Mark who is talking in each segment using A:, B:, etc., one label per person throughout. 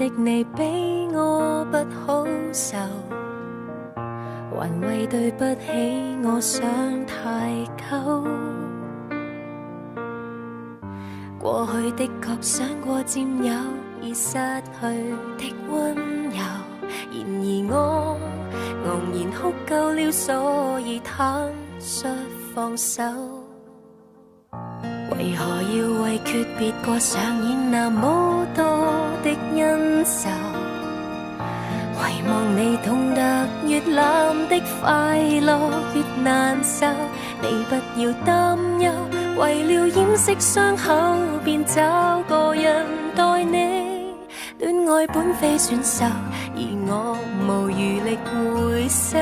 A: 的你比我不好受，還為對不起我想太久。過去的確想過佔有已失去的溫柔，然而我昂然哭夠了，所以坦率放手。為何要為訣別過上演那麼多的恩仇？遺忘你懂得越濫的快樂越難受，你不要擔憂，為了掩飾傷口便找個人代你。戀愛本非選手，而我無餘力回首。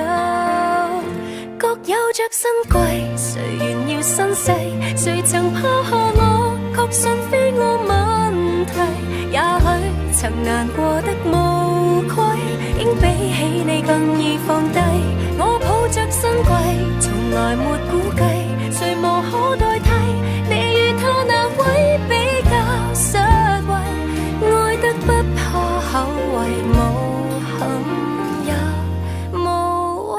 A: 各有着新季，誰炫耀身世？誰曾拋下我，確信非我問題。也許曾難過得無愧，竟比起你更易放低。我抱着新季，從來沒估計，誰無可代替。你與他那位比較實惠，愛得不怕口惠，無憾也無謂。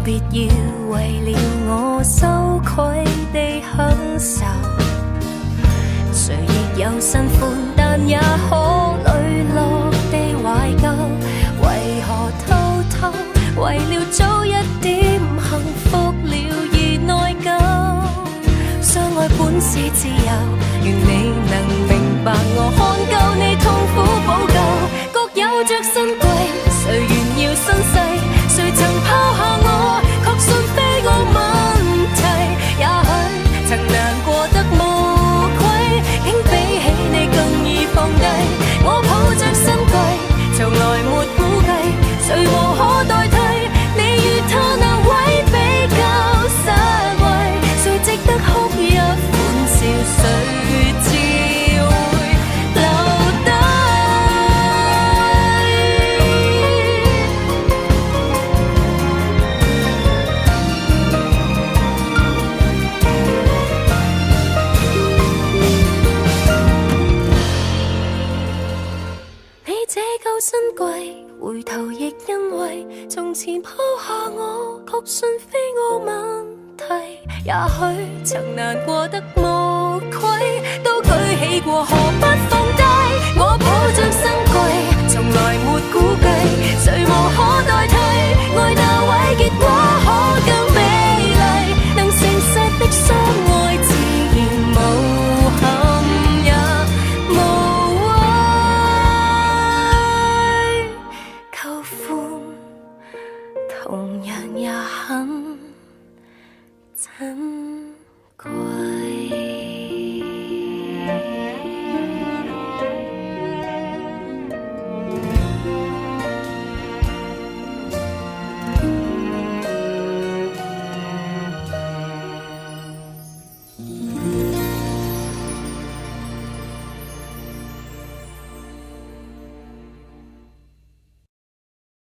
A: 別要為了我羞愧地享受，誰亦有新歡，但也可磊落地懷舊。為何偷偷為了早一點幸福了而內疚？相愛本是自由，願你能明白我，看夠你痛苦補救。各有着新季，誰炫耀身世？誰曾拋下我，確信非我問題。也許曾難過得無愧，竟比起你更易放低。我抱着新季，從來沒估計，誰無可代替。你與他那位比較實惠，誰值得哭泣歡笑，誰自會留低。這舊新季，回頭亦因為從前拋下我，確信非我問題。也許曾難過得無愧，都舉起過，何不放